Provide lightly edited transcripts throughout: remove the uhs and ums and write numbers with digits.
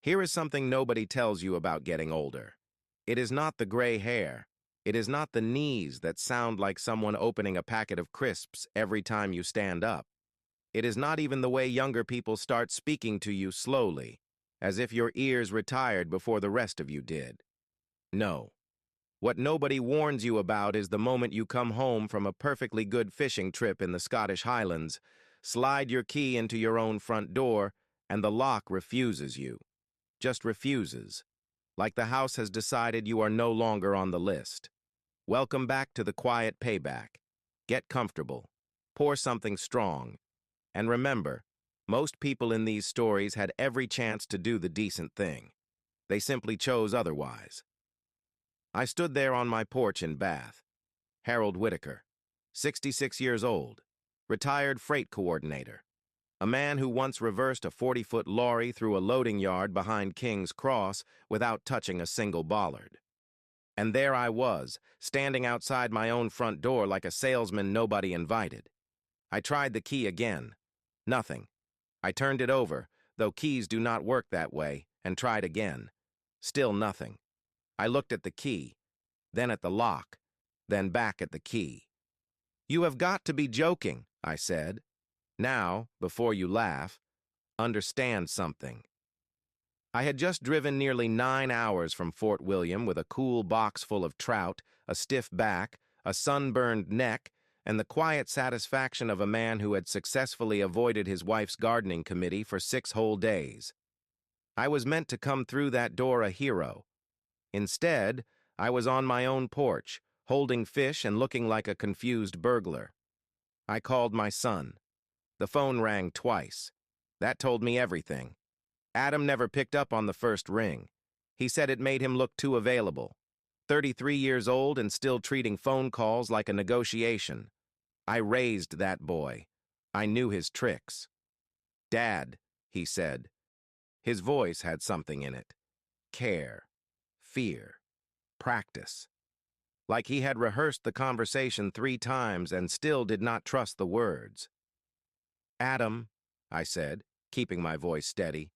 Here is something nobody tells you about getting older. It is not the gray hair. It is not the knees that sound like someone opening a packet of crisps every time you stand up. It is not even the way younger people start speaking to you slowly, as if your ears retired before the rest of you did. No. What nobody warns you about is the moment you come home from a perfectly good fishing trip in the Scottish Highlands, slide your key into your own front door, and the lock refuses you. Just refuses. Like the house has decided you are no longer on the list. Welcome back to the quiet payback. Get comfortable. Pour something strong. And remember, most people in these stories had every chance to do the decent thing. They simply chose otherwise. I stood there on my porch in Bath. Harold Whitaker, 66 years old, retired freight coordinator, a man who once reversed a 40-foot lorry through a loading yard behind King's Cross without touching a single bollard. And there I was, standing outside my own front door like a salesman nobody invited. I tried the key again. Nothing. I turned it over, though keys do not work that way, and tried again. Still nothing. I looked at the key, then at the lock, then back at the key. "You have got to be joking," I said. "Now, before you laugh, understand something." I had just driven nearly 9 hours from Fort William with a cool box full of trout, a stiff back, a sunburned neck, and the quiet satisfaction of a man who had successfully avoided his wife's gardening committee for 6 whole days. I was meant to come through that door a hero. Instead, I was on my own porch, holding fish and looking like a confused burglar. I called my son. The phone rang twice. That told me everything. Adam never picked up on the first ring. He said it made him look too available. 33 years old and still treating phone calls like a negotiation. I raised that boy. I knew his tricks. "Dad," he said. His voice had something in it. Care. Fear. Practice. Like he had rehearsed the conversation 3 times and still did not trust the words. "Adam," I said, keeping my voice steady,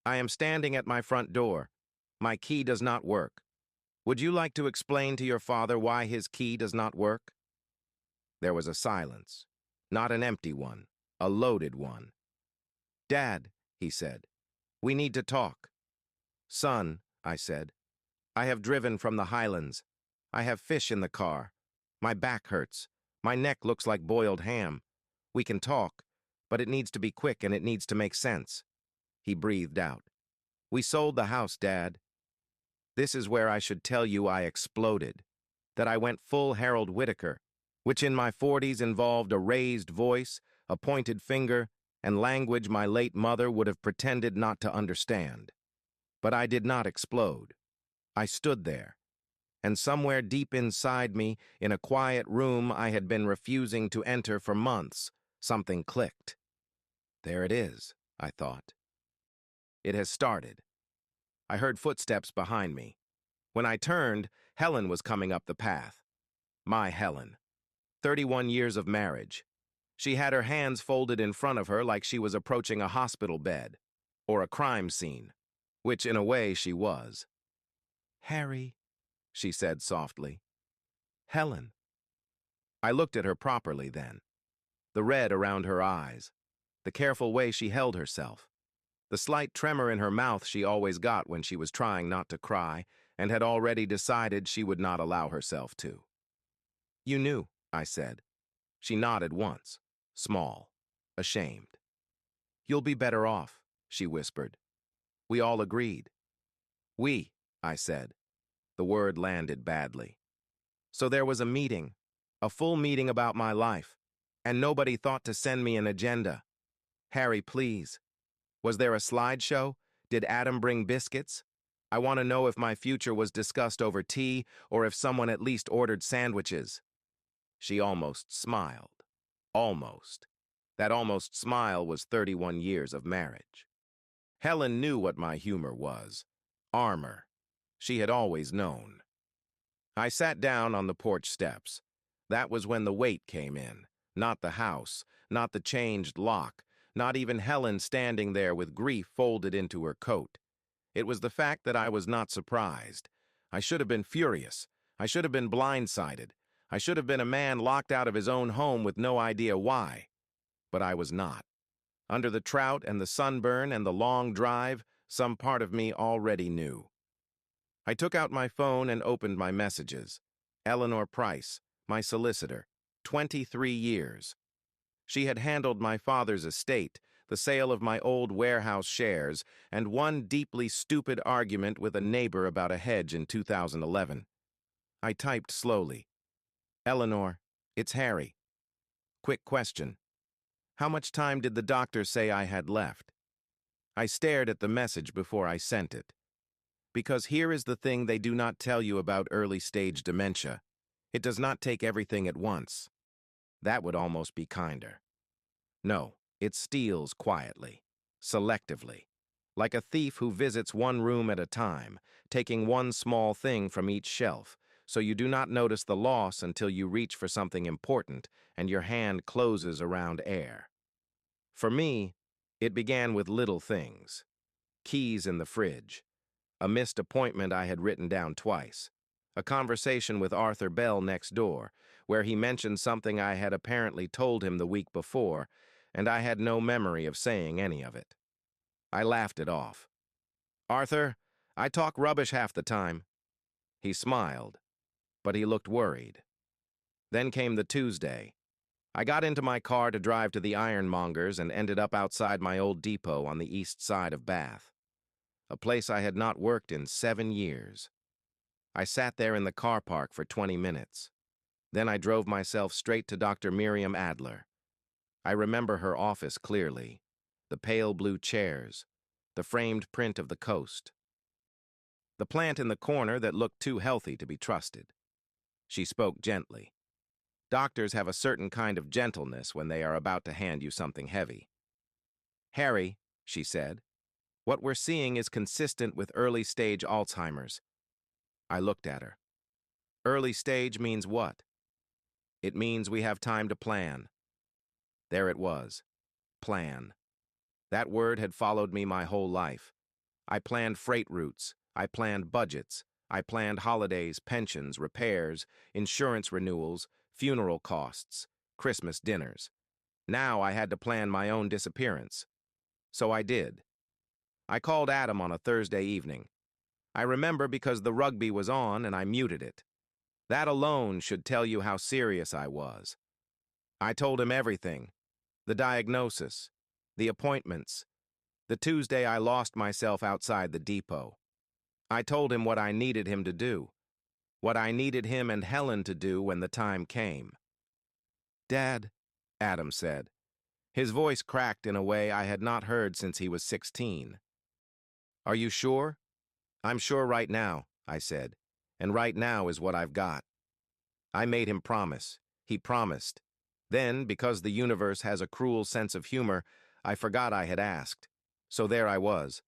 "I am standing at my front door. My key does not work. Would you like to explain to your father why his key does not work?" There was a silence. Not an empty one, a loaded one. "Dad," he said, "we need to talk." "Son," I said, "I have driven from the Highlands. I have fish in the car. My back hurts. My neck looks like boiled ham. We can talk, but it needs to be quick and it needs to make sense." He breathed out. "We sold the house, Dad." This is where I should tell you I exploded, that I went full Harold Whitaker, which in my 40s involved a raised voice, a pointed finger, and language my late mother would have pretended not to understand. But I did not explode. I stood there, and somewhere deep inside me, in a quiet room I had been refusing to enter for months, something clicked. There it is, I thought. It has started. I heard footsteps behind me. When I turned, Helen was coming up the path. My Helen. 31 years of marriage. She had her hands folded in front of her like she was approaching a hospital bed, or a crime scene, which in a way she was. "Harry," she said softly. "Helen." I looked at her properly then. The red around her eyes, the careful way she held herself, the slight tremor in her mouth she always got when she was trying not to cry and had already decided she would not allow herself to. "You knew," I said. She nodded once, small, ashamed. "You'll be better off," she whispered. We all agreed. "We," I said. The word landed badly. So there was a meeting, a full meeting about my life, and nobody thought to send me an agenda. Harry, please. Was there a slideshow? Did Adam bring biscuits? I want to know if my future was discussed over tea or if someone at least ordered sandwiches. She almost smiled. Almost. That almost smile was 31 years of marriage. Helen knew what my humor was. Armor. She had always known. I sat down on the porch steps. That was when the weight came in. Not the house, not the changed lock, not even Helen standing there with grief folded into her coat. It was the fact that I was not surprised. I should have been furious. I should have been blindsided. I should have been a man locked out of his own home with no idea why. But I was not. Under the trout and the sunburn and the long drive, some part of me already knew. I took out my phone and opened my messages. Eleanor Price, my solicitor, 23 years. She had handled my father's estate, the sale of my old warehouse shares, and one deeply stupid argument with a neighbor about a hedge in 2011. I typed slowly. Eleanor, it's Harry. Quick question. How much time did the doctor say I had left? I stared at the message before I sent it. Because here is the thing they do not tell you about early-stage dementia. It does not take everything at once. That would almost be kinder. No, it steals quietly, selectively, like a thief who visits one room at a time, taking one small thing from each shelf, so you do not notice the loss until you reach for something important and your hand closes around air. For me, it began with little things. Keys in the fridge. A missed appointment I had written down twice. A conversation with Arthur Bell next door, where he mentioned something I had apparently told him the week before, and I had no memory of saying any of it. I laughed it off. Arthur, I talk rubbish half the time. He smiled, but he looked worried. Then came the Tuesday. I got into my car to drive to the ironmonger's and ended up outside my old depot on the east side of Bath, a place I had not worked in 7 years. I sat there in the car park for 20 minutes. Then I drove myself straight to Dr. Miriam Adler. I remember her office clearly, the pale blue chairs, the framed print of the coast, the plant in the corner that looked too healthy to be trusted. She spoke gently. Doctors have a certain kind of gentleness when they are about to hand you something heavy. Harry, she said, what we're seeing is consistent with early-stage Alzheimer's. I looked at her. Early stage means what? It means we have time to plan. There it was. Plan. That word had followed me my whole life. I planned freight routes. I planned budgets. I planned holidays, pensions, repairs, insurance renewals, funeral costs, Christmas dinners. Now I had to plan my own disappearance. So I did. I called Adam on a Thursday evening. I remember because the rugby was on and I muted it. That alone should tell you how serious I was. I told him everything. The diagnosis, the appointments, the Tuesday I lost myself outside the depot. I told him what I needed him to do, what I needed him and Helen to do when the time came. Dad, Adam said. His voice cracked in a way I had not heard since he was 16. Are you sure? I'm sure right now, I said, and right now is what I've got. I made him promise. He promised. Then, because the universe has a cruel sense of humor, I forgot I had asked. So there I was,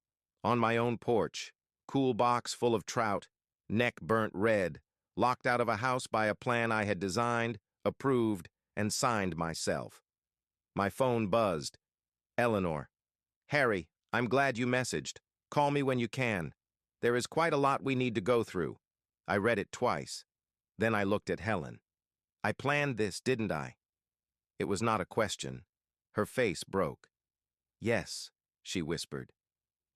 on my own porch, cool box full of trout, neck burnt red, locked out of a house by a plan I had designed, approved, and signed myself. My phone buzzed. Eleanor. Harry, I'm glad you messaged. Call me when you can. There is quite a lot we need to go through. I read it twice. Then I looked at Helen. I planned this, didn't I? It was not a question. Her face broke. Yes, she whispered.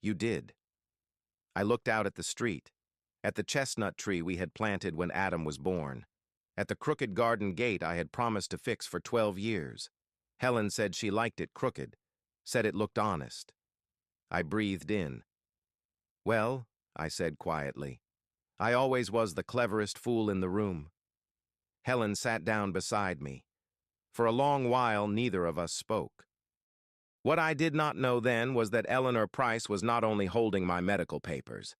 You did. I looked out at the street, at the chestnut tree we had planted when Adam was born, at the crooked garden gate I had promised to fix for 12 years. Helen said she liked it crooked, said it looked honest. I breathed in. Well, I said quietly, I always was the cleverest fool in the room. Helen sat down beside me. For a long while, neither of us spoke. What I did not know then was that Eleanor Price was not only holding my medical papers.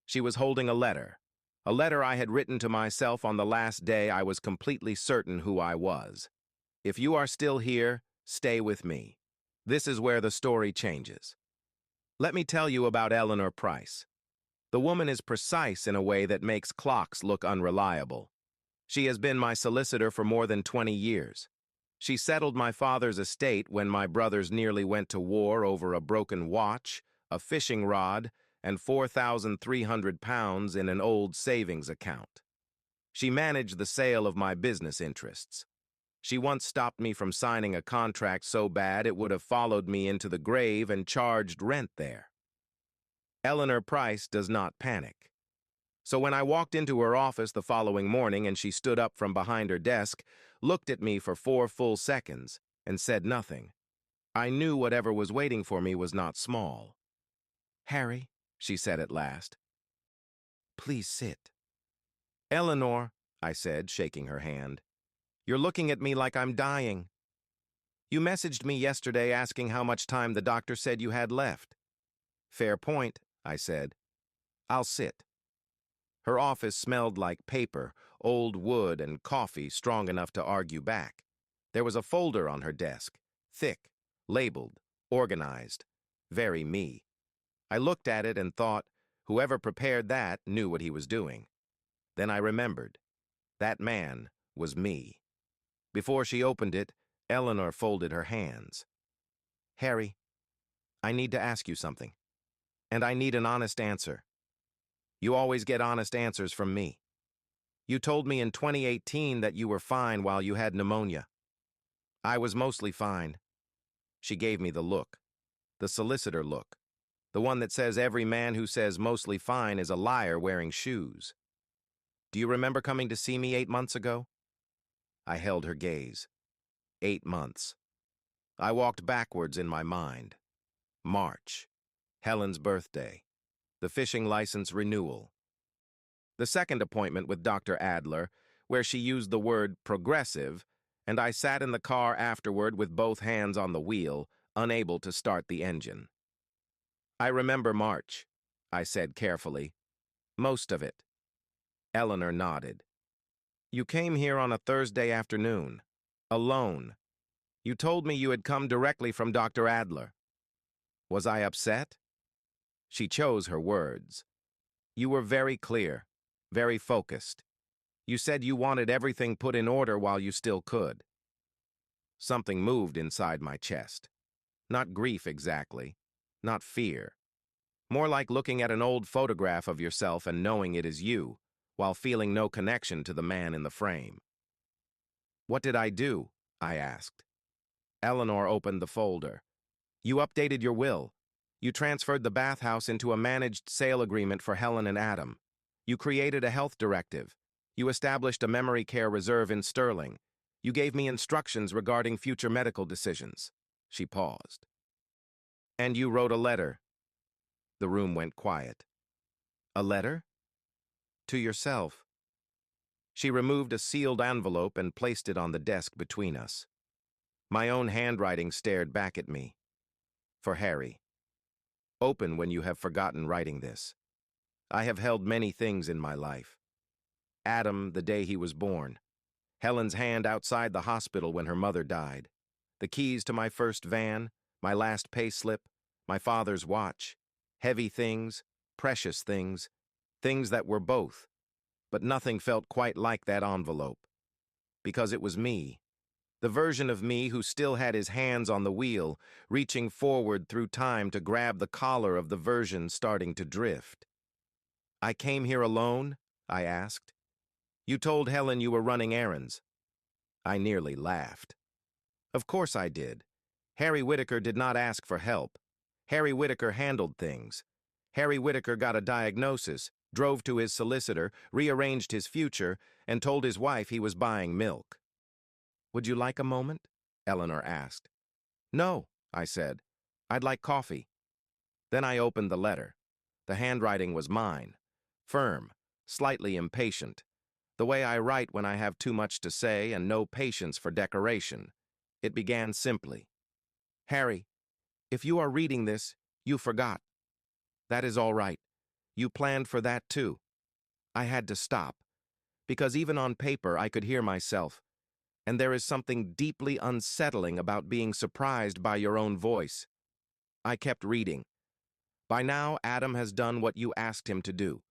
She was holding a letter I had written to myself on the last day I was completely certain who I was. If you are still here, stay with me. This is where the story changes. Let me tell you about Eleanor Price. The woman is precise in a way that makes clocks look unreliable. She has been my solicitor for more than 20 years. She settled my father's estate when my brothers nearly went to war over a broken watch, a fishing rod, and 4,300 pounds in an old savings account. She managed the sale of my business interests. She once stopped me from signing a contract so bad it would have followed me into the grave and charged rent there. Eleanor Price does not panic. So when I walked into her office the following morning and she stood up from behind her desk, looked at me for 4 full seconds, and said nothing, I knew whatever was waiting for me was not small. "Harry," she said at last, "please sit." "Eleanor," I said, shaking her hand, "you're looking at me like I'm dying. You messaged me yesterday asking how much time the doctor said you had left." "Fair point," I said. "I'll sit." Her office smelled like paper, old wood, and coffee strong enough to argue back. There was a folder on her desk, thick, labeled, organized, very me. I looked at it and thought, whoever prepared that knew what he was doing. Then I remembered. That man was me. Before she opened it, Eleanor folded her hands. "Harry, I need to ask you something, and I need an honest answer. You always get honest answers from me. You told me in 2018 that you were fine while you had pneumonia. I was mostly fine." She gave me the look, the solicitor look, the one that says every man who says mostly fine is a liar wearing shoes. "Do you remember coming to see me 8 months ago?" I held her gaze. 8 months. I walked backwards in my mind. March. Helen's birthday. The fishing license renewal. The second appointment with Dr. Adler, where she used the word progressive, and I sat in the car afterward with both hands on the wheel, unable to start the engine. "I remember March," I said carefully. "Most of it." Eleanor nodded. "You came here on a Thursday afternoon, alone. You told me you had come directly from Dr. Adler. Was I upset?" She chose her words. "You were very clear, very focused. You said you wanted everything put in order while you still could." Something moved inside my chest. Not grief exactly, not fear. More like looking at an old photograph of yourself and knowing it is you, while feeling no connection to the man in the frame. "What did I do?" I asked. Eleanor opened the folder. "You updated your will. You transferred the bathhouse into a managed sale agreement for Helen and Adam. You created a health directive. You established a memory care reserve in Sterling. You gave me instructions regarding future medical decisions." She paused. "And you wrote a letter." The room went quiet. "A letter?" "To yourself." She removed a sealed envelope and placed it on the desk between us. My own handwriting stared back at me. "For Harry. Open when you have forgotten writing this. I have held many things in my life. Adam, the day he was born. Helen's hand outside the hospital when her mother died. The keys to my first van, my last payslip, my father's watch. Heavy things, precious things, things that were both. But nothing felt quite like that envelope. Because it was me. The version of me who still had his hands on the wheel, reaching forward through time to grab the collar of the version starting to drift. "I came here alone?" I asked. "You told Helen you were running errands." I nearly laughed. Of course I did. Harry Whitaker did not ask for help. Harry Whitaker handled things. Harry Whitaker got a diagnosis, drove to his solicitor, rearranged his future, and told his wife he was buying milk. "Would you like a moment?" Eleanor asked. "No," I said. "I'd like coffee." Then I opened the letter. The handwriting was mine. Firm, slightly impatient. The way I write when I have too much to say and no patience for decoration. It began simply. "Harry, if you are reading this, you forgot. That is all right. You planned for that too. I had to stop, because even on paper I could hear myself. And there is something deeply unsettling about being surprised by your own voice." I kept reading. "By now, Adam has done what you asked him to do.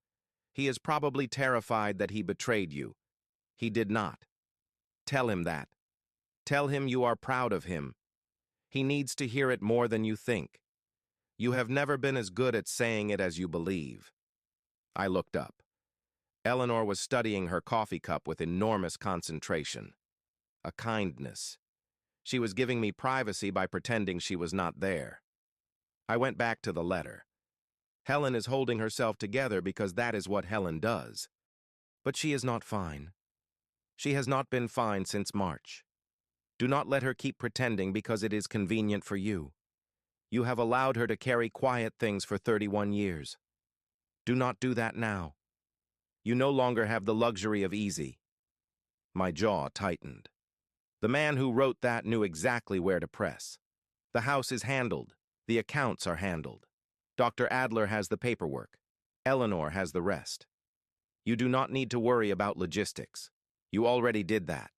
He is probably terrified that he betrayed you. He did not. Tell him that. Tell him you are proud of him. He needs to hear it more than you think. You have never been as good at saying it as you believe. I looked up. Eleanor was studying her coffee cup with enormous concentration. A kindness. She was giving me privacy by pretending she was not there. I went back to the letter. Helen is holding herself together because that is what Helen does. But she is not fine. She has not been fine since March. Do not let her keep pretending because it is convenient for you. You have allowed her to carry quiet things for 31 years. Do not do that now. You no longer have the luxury of easy. My jaw tightened. The man who wrote that knew exactly where to press. The house is handled. The accounts are handled. Dr. Adler has the paperwork. Eleanor has the rest. You do not need to worry about logistics. You already did that.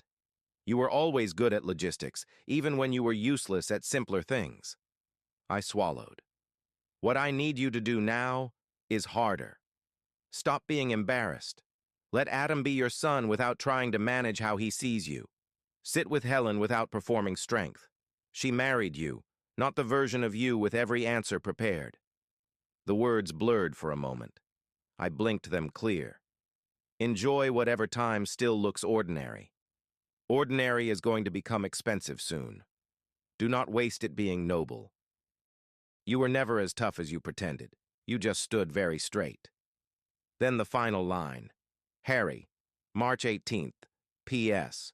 You were always good at logistics, even when you were useless at simpler things. I swallowed. What I need you to do now is harder. Stop being embarrassed. Let Adam be your son without trying to manage how he sees you. Sit with Helen without performing strength. She married you, not the version of you with every answer prepared. The words blurred for a moment. I blinked them clear. Enjoy whatever time still looks ordinary. Ordinary is going to become expensive soon. Do not waste it being noble. You were never as tough as you pretended. You just stood very straight. Then the final line. Harry, March 18th, P.S.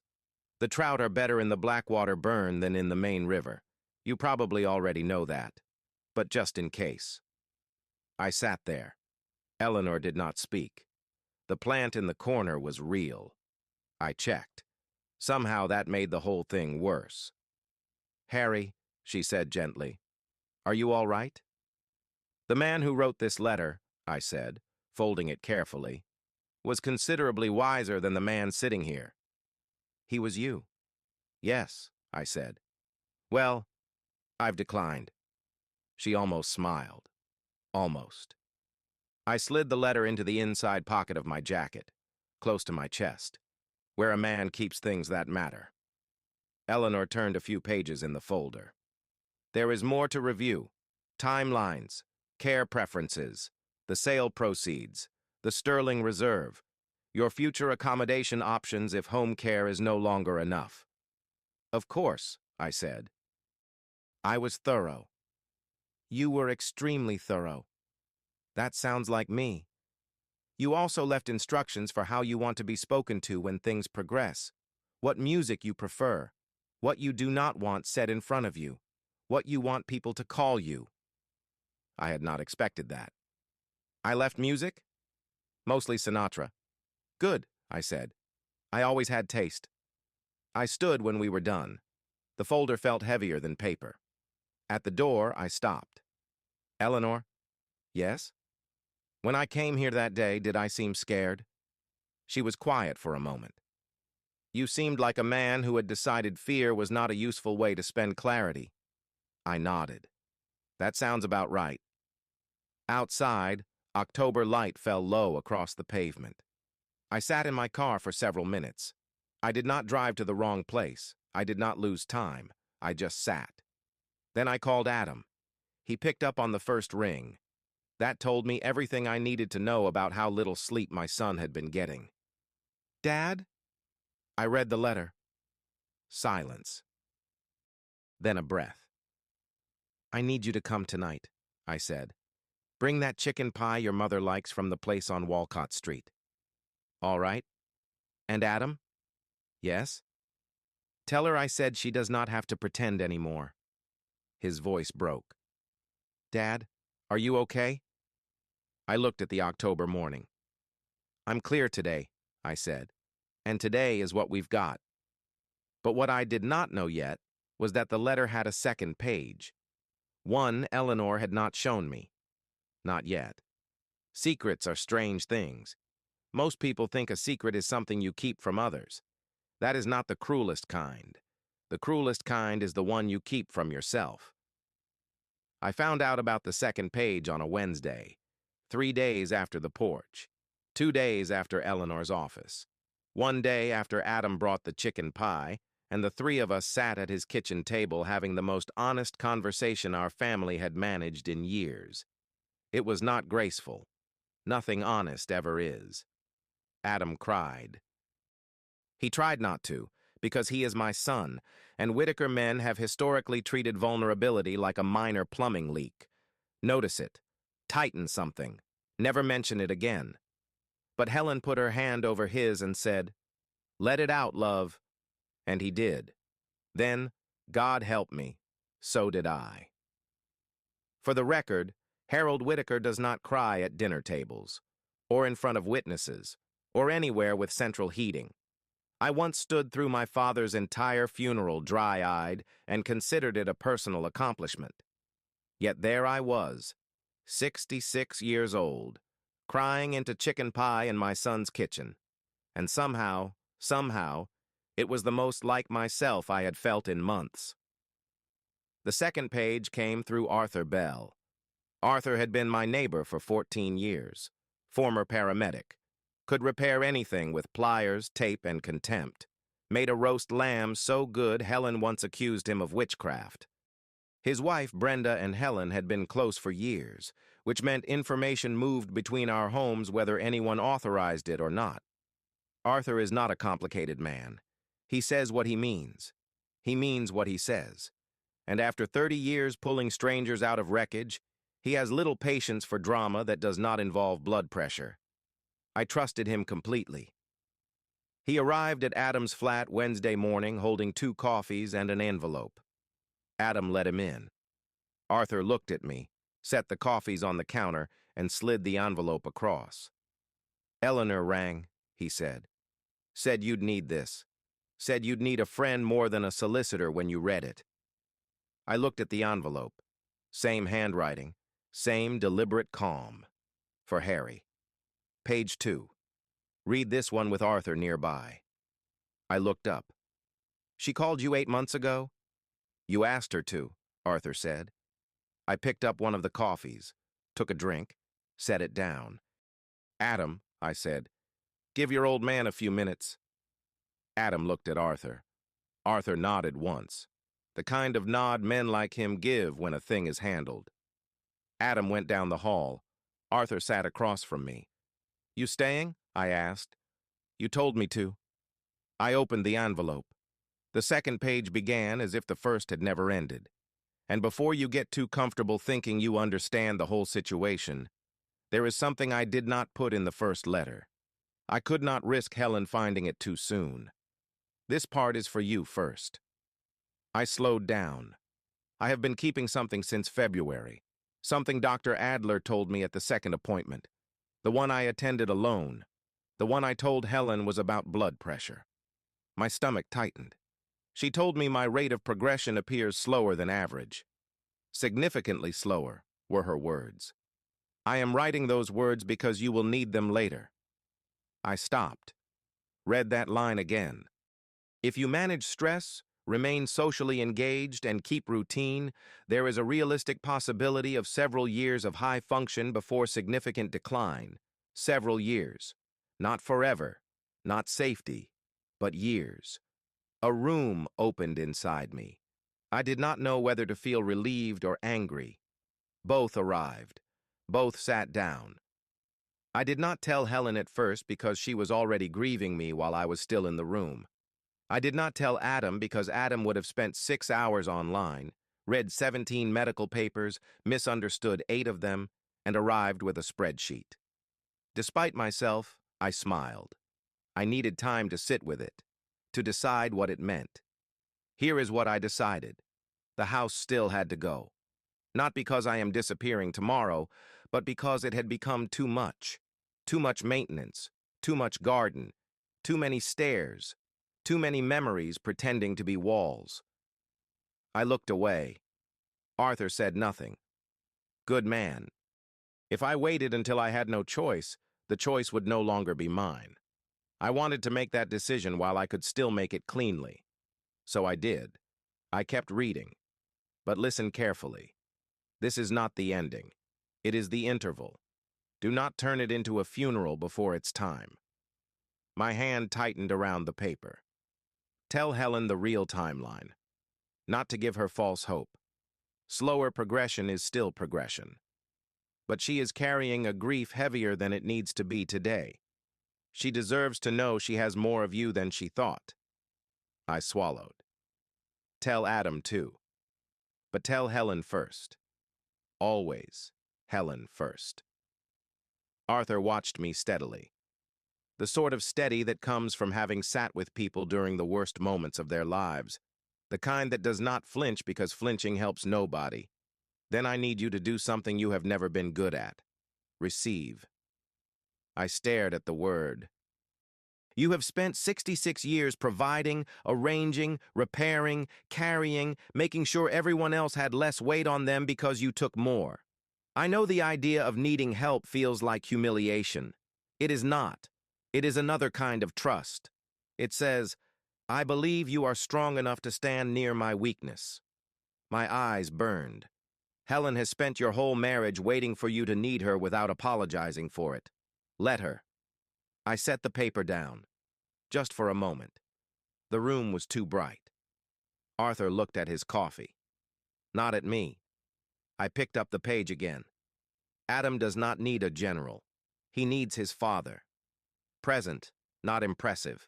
The trout are better in the Blackwater Burn than in the main river. You probably already know that. But just in case. I sat there. Eleanor did not speak. The plant in the corner was real. I checked. Somehow that made the whole thing worse. Harry, she said gently, are you all right? The man who wrote this letter, I said, folding it carefully, was considerably wiser than the man sitting here. He was you. Yes, I said. Well, I've declined. She almost smiled. Almost. I slid the letter into the inside pocket of my jacket, close to my chest, where a man keeps things that matter. Eleanor turned a few pages in the folder. There is more to review. Timelines, care preferences, the sale proceeds, the Sterling Reserve, your future accommodation options if home care is no longer enough. Of course, I said. I was thorough. You were extremely thorough. That sounds like me. You also left instructions for how you want to be spoken to when things progress, what music you prefer, what you do not want said in front of you, what you want people to call you. I had not expected that. I left music? Mostly Sinatra. Good, I said. I always had taste. I stood when we were done. The folder felt heavier than paper. At the door, I stopped. Eleanor? Yes? When I came here that day, did I seem scared? She was quiet for a moment. You seemed like a man who had decided fear was not a useful way to spend clarity. I nodded. That sounds about right. Outside, October light fell low across the pavement. I sat in my car for several minutes. I did not drive to the wrong place. I did not lose time. I just sat. Then I called Adam. He picked up on the first ring. That told me everything I needed to know about how little sleep my son had been getting. Dad? I read the letter. Silence. Then a breath. I need you to come tonight, I said. Bring that chicken pie your mother likes from the place on Walcott Street. All right. And Adam? Yes? Tell her I said she does not have to pretend anymore. His voice broke. Dad, are you okay? I looked at the October morning. I'm clear today, I said, and today is what we've got. But what I did not know yet was that the letter had a second page. One Eleanor had not shown me. Not yet. Secrets are strange things. Most people think a secret is something you keep from others. That is not the cruelest kind. The cruelest kind is the one you keep from yourself. I found out about the second page on a Wednesday, 3 days after the porch, 2 days after Eleanor's office, 1 day after Adam brought the chicken pie, and the three of us sat at his kitchen table having the most honest conversation our family had managed in years. It was not graceful. Nothing honest ever is. Adam cried. He tried not to, because he is my son, and Whitaker men have historically treated vulnerability like a minor plumbing leak. Notice it. Tighten something. Never mention it again. But Helen put her hand over his and said, "Let it out, love." And he did. Then, God help me, so did I. For the record, Harold Whitaker does not cry at dinner tables, or in front of witnesses, or anywhere with central heating. I once stood through my father's entire funeral dry-eyed and considered it a personal accomplishment. Yet there I was, 66 years old, crying into chicken pie in my son's kitchen. And somehow, it was the most like myself I had felt in months. The second page came through Arthur Bell. Arthur had been my neighbor for 14 years, former paramedic, could repair anything with pliers, tape, and contempt, made a roast lamb so good Helen once accused him of witchcraft. His wife, Brenda, and Helen had been close for years, which meant information moved between our homes whether anyone authorized it or not. Arthur is not a complicated man. He says what he means. He means what he says. And after 30 years pulling strangers out of wreckage, he has little patience for drama that does not involve blood pressure. I trusted him completely. He arrived at Adam's flat Wednesday morning holding 2 coffees and an envelope. Adam let him in. Arthur looked at me, set the coffees on the counter, and slid the envelope across. "Eleanor rang," he said. "Said you'd need this. Said you'd need a friend more than a solicitor when you read it." I looked at the envelope. Same handwriting, same deliberate calm. For Harry. Page 2. Read this one with Arthur nearby. I looked up. "She called you 8 months ago?" "You asked her to," Arthur said. I picked up one of the coffees, took a drink, set it down. "Adam," I said, "give your old man a few minutes." Adam looked at Arthur. Arthur nodded once, the kind of nod men like him give when a thing is handled. Adam went down the hall. Arthur sat across from me. "You staying?" I asked. "You told me to." I opened the envelope. The second page began as if the first had never ended. And before you get too comfortable thinking you understand the whole situation, there is something I did not put in the first letter. I could not risk Helen finding it too soon. This part is for you first. I slowed down. I have been keeping something since February, something Dr. Adler told me at the second appointment, the one I attended alone, the one I told Helen was about blood pressure. My stomach tightened. She told me my rate of progression appears slower than average. Significantly slower, were her words. I am writing those words because you will need them later. I stopped. Read that line again. If you manage stress, remain socially engaged, and keep routine, there is a realistic possibility of several years of high function before significant decline. Several years. Not forever. Not safety. But years. A room opened inside me. I did not know whether to feel relieved or angry. Both arrived. Both sat down. I did not tell Helen at first because she was already grieving me while I was still in the room. I did not tell Adam because Adam would have spent 6 hours online, read 17 medical papers, misunderstood 8 of them, and arrived with a spreadsheet. Despite myself, I smiled. I needed time to sit with it, to decide what it meant. Here is what I decided. The house still had to go. Not because I am disappearing tomorrow, but because it had become too much. Too much maintenance, too much garden, too many stairs, too many memories pretending to be walls. I looked away. Arthur said nothing. Good man. If I waited until I had no choice, the choice would no longer be mine. I wanted to make that decision while I could still make it cleanly. So I did. I kept reading. But listen carefully. This is not the ending. It is the interval. Do not turn it into a funeral before it's time. My hand tightened around the paper. Tell Helen the real timeline, not to give her false hope. Slower progression is still progression. But she is carrying a grief heavier than it needs to be today. She deserves to know she has more of you than she thought. I swallowed. Tell Adam, too. But tell Helen first. Always Helen first. Arthur watched me steadily. The sort of steady that comes from having sat with people during the worst moments of their lives. The kind that does not flinch because flinching helps nobody. Then I need you to do something you have never been good at. Receive. I stared at the word. You have spent 66 years providing, arranging, repairing, carrying, making sure everyone else had less weight on them because you took more. I know the idea of needing help feels like humiliation. It is not. It is another kind of trust. It says, I believe you are strong enough to stand near my weakness. My eyes burned. Helen has spent your whole marriage waiting for you to need her without apologizing for it. Let her. I set the paper down. Just for a moment. The room was too bright. Arthur looked at his coffee. Not at me. I picked up the page again. Adam does not need a general. He needs his father. Present, not impressive.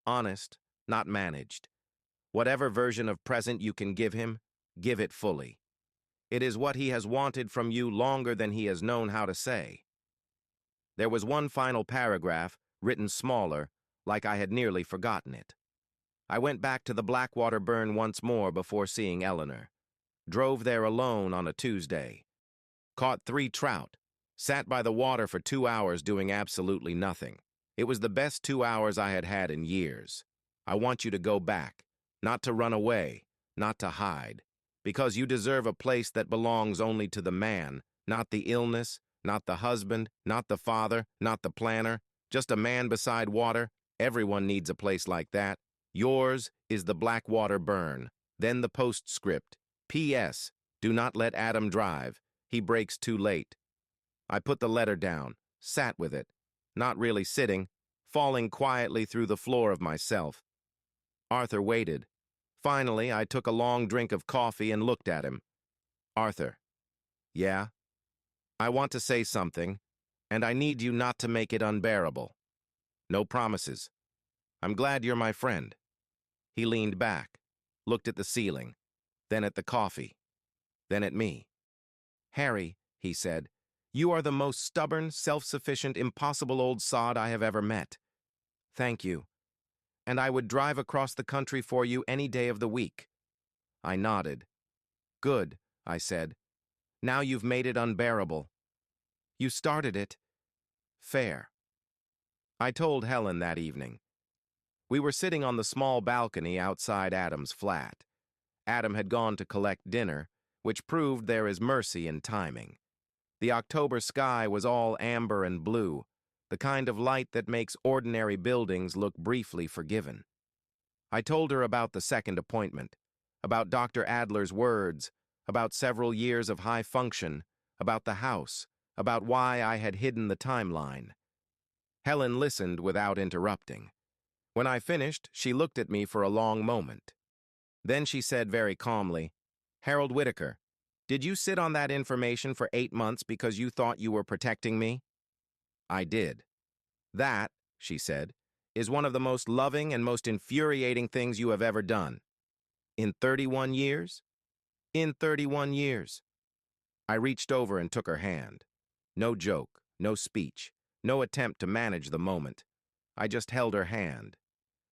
Honest, not managed. Whatever version of present you can give him, give it fully. It is what he has wanted from you longer than he has known how to say. There was one final paragraph, written smaller, like I had nearly forgotten it. I went back to the Blackwater burn once more before seeing Eleanor. Drove there alone on a Tuesday. Caught 3 trout. Sat by the water for 2 hours doing absolutely nothing. It was the best 2 hours I had had in years. I want you to go back. Not to run away. Not to hide. Because you deserve a place that belongs only to the man, not the illness, not the husband, not the father, not the planner, just a man beside water. Everyone needs a place like that. Yours is the Blackwater burn. Then the postscript. P.S. Do not let Adam drive. He breaks too late. I put the letter down, sat with it, not really sitting, falling quietly through the floor of myself. Arthur waited. Finally, I took a long drink of coffee and looked at him. Arthur. Yeah? I want to say something, and I need you not to make it unbearable. No promises. I'm glad you're my friend. He leaned back, looked at the ceiling, then at the coffee, then at me. Harry, he said, you are the most stubborn, self-sufficient, impossible old sod I have ever met. Thank you. And I would drive across the country for you any day of the week. I nodded. Good, I said. Now you've made it unbearable. You started it. Fair. I told Helen that evening. We were sitting on the small balcony outside Adam's flat. Adam had gone to collect dinner, which proved there is mercy in timing. The October sky was all amber and blue, the kind of light that makes ordinary buildings look briefly forgiven. I told her about the second appointment, about Dr. Adler's words, about several years of high function, about the house, about why I had hidden the timeline. Helen listened without interrupting. When I finished, she looked at me for a long moment. Then she said very calmly, Harold Whitaker, did you sit on that information for 8 months because you thought you were protecting me? I did. That, she said, is one of the most loving and most infuriating things you have ever done. In 31 years? In 31 years. I reached over and took her hand. No joke, no speech, no attempt to manage the moment. I just held her hand.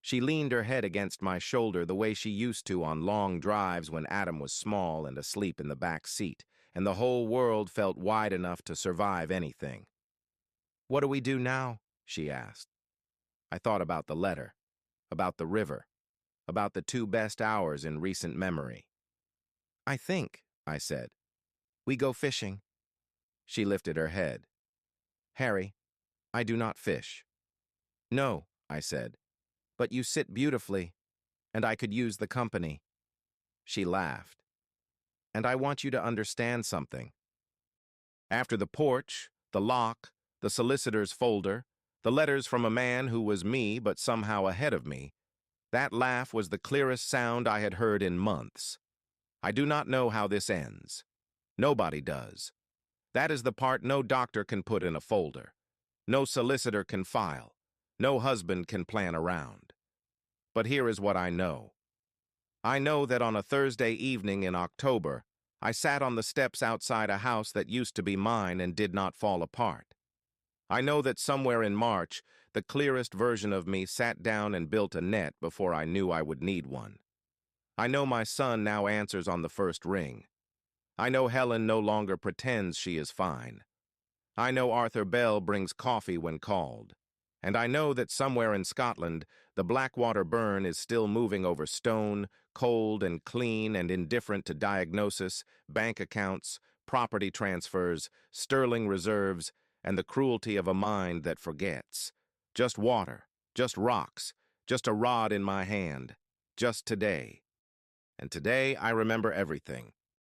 She leaned her head against my shoulder the way she used to on long drives when Adam was small and asleep in the back seat, and the whole world felt wide enough to survive anything. What do we do now? She asked. I thought about the letter, about the river, about the 2 best hours in recent memory. I think, I said, we go fishing. She lifted her head. Harry, I do not fish. No, I said, but you sit beautifully, and I could use the company. She laughed. And I want you to understand something. After the porch, the lock, the solicitor's folder, the letters from a man who was me but somehow ahead of me, That laugh was the clearest sound I had heard in months. I do not know how this ends. Nobody does. That is the part no doctor can put in a folder. No solicitor can file. No husband can plan around. But here is what I know. I know that on a Thursday evening in October, I sat on the steps outside a house that used to be mine and did not fall apart. I know that somewhere in March, the clearest version of me sat down and built a net before I knew I would need one. I know my son now answers on the first ring. I know Helen no longer pretends she is fine. I know Arthur Bell brings coffee when called. And I know that somewhere in Scotland, the Blackwater burn is still moving over stone, cold and clean and indifferent to diagnosis, bank accounts, property transfers, sterling reserves, and the cruelty of a mind that forgets. Just water, just rocks, just a rod in my hand, just today. And today I remember everything.